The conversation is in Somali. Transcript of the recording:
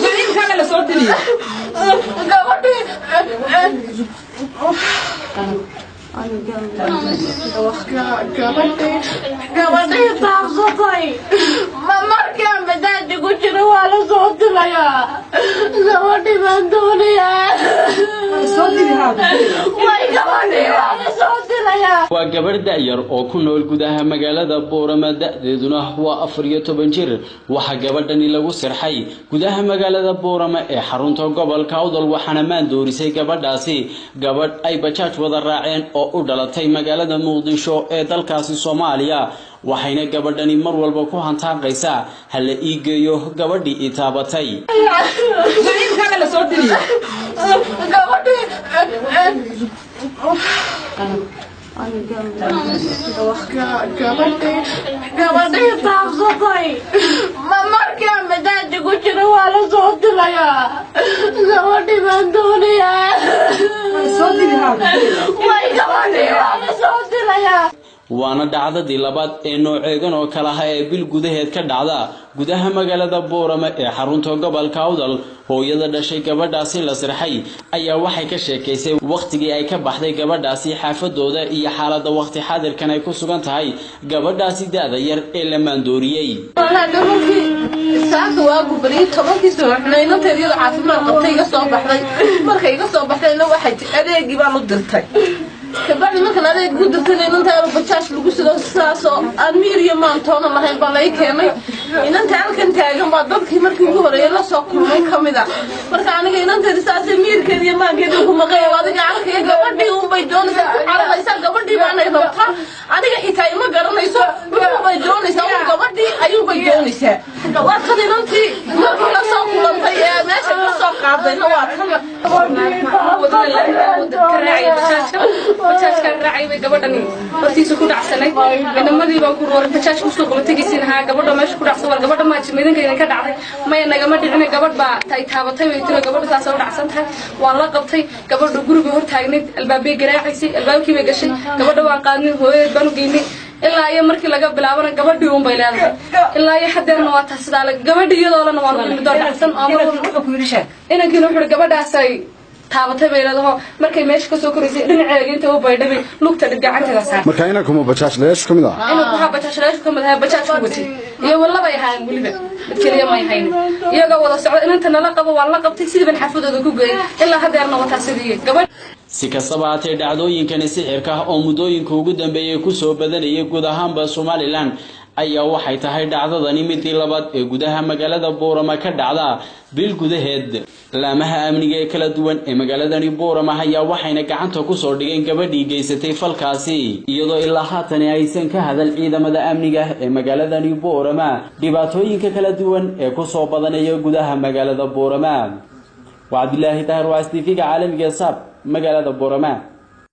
زين كان لا صوت لي gabadhii taabsatay ma markaan badaadi ku jiro waa la soo dilayaa gabadhii baan doonayaa way gabadhii waa la soo dilayaa waa gabar da'yar oo ku nool gudaha magaalada Boorama da'deeduna waa 14 jir waxa gabadhani lagu sirxay gudaha magaalada Boorama ee xarunta gobolka Awdal waxana maan doorisay gabadhaasi gabadh ay bajaaj wada raaceen oo u dhalatay magaalada Muqdisho ee dalkaasi Soomaaliya waxayna gabadhani mar walba ku hantaaqaysaa hal ii geeyo gabadhii i taabatay زين كان لا صوت لي gabadhii taabsatay ma markaan badaadi ku jiro waa la soo dilayaa gabadhii baan doonayaa way gabadhii waa la soo dilayaa waana dhacdadii labaad ee nooceegan oo kala ah ee bil gudaheed ka dhacda gudaha magaalada Boorama ee xarunta gobolka Awdal hooyada dhashay gabadhaasi la sirxay ayaa waxay ka sheekaysay waqtigii ay ka baxday gabadhaasi xaafadooda iyo xaaladda waqti xaadirkan ay ku sugan tahay gabadhaasi daada yar ee la maandooriyay saaka waa gubariyo 10 subaxnayna tiriyada caafimaad qabtay iga soo baxday markay iga soo baxdayna waxay adeegi baan u dirtay kabacdi markaan adeeg ku dirtay inta bajaaj lagu soo saaso amir iyo maantoona lahayn baa la keenay inanta halkan taagan baa dadkii markii ugu horeeyay la soo kulmay kamida marka aniga inanta risaasay miirkeed iyo maankeed ku maqay adiga halkii gabadhii u bay doonaysaa calaysa gabadhii baan ay rabtaa aniga xitaa ima garanayso wuxuu bay doonaysaa gabadhii ayuu bay doonaysaa waa kan inantii markii la soo kulantay ee meesha ka soo qaadayna waa kan bajaaj kan raacay way gabadhani hortiisa ku dhacsanay inamadii baan ku roor bajaaj ku soo qabataysiin ha gabadha meesha ku dhacsan war gabadha ma jimidanka ka dhacday ma naga ma dhicin gabadh ba tay taabatay way tiro gabadha taas oo dhacsan tahay waan la qabtay gabadha guriga hor taagneed albaabay garaacisay albaabkii bay gashay gabadha waan qaadnay hooyadeed baan u geynay ilaa ay markii laga bilaabana gabadhii uun bay leedahay ilaa ay hadeerna waa taasdaa gabadhii iyadoo lana waan mid dhacsan oo mar ku yidhi inankii wuxuu gabadhaasay taabatay bay leedahay markay meesha ka soo koraysay dhinaceega inta uu baydhabay lugta gacanteeda saar marka ina kuma bajaaj leesh kamid ah inuu waxa bajaaj leesh kamid ah bajaaj ku watay iyo walaba ay ahaan waliba dadkii ma yahayn iyaga wada socdo inta nala qabo waan la qabtay sidii xafadooda ku geeyay ilaa hadeerna wata sidii gabadh si kastaba haatee dhacdooyinkan sixirka oo muddooyinka ugu dambeeyay ku soo badanayay guud ahaanba Somaliland ayaa waxay tahay dhacdadani midii labaad ee gudaha magaalada Boorama ka dhacda bil gudaheed laamaha amniga ee kala duwan ee magaaladani Boorama ayaa waxayna gacanta ku soo dhigeen gabadhii geysatay falkaasi iyadoo ilaa haatan aysan ka hadal ciidamada amniga ee magaaladani Boorama dhibaatooyinka kala duwan ee ku soo badanaya gudaha magaalada Boorama وعبد الله طاهر واستيفيق عالمي صاب مقالة Boorama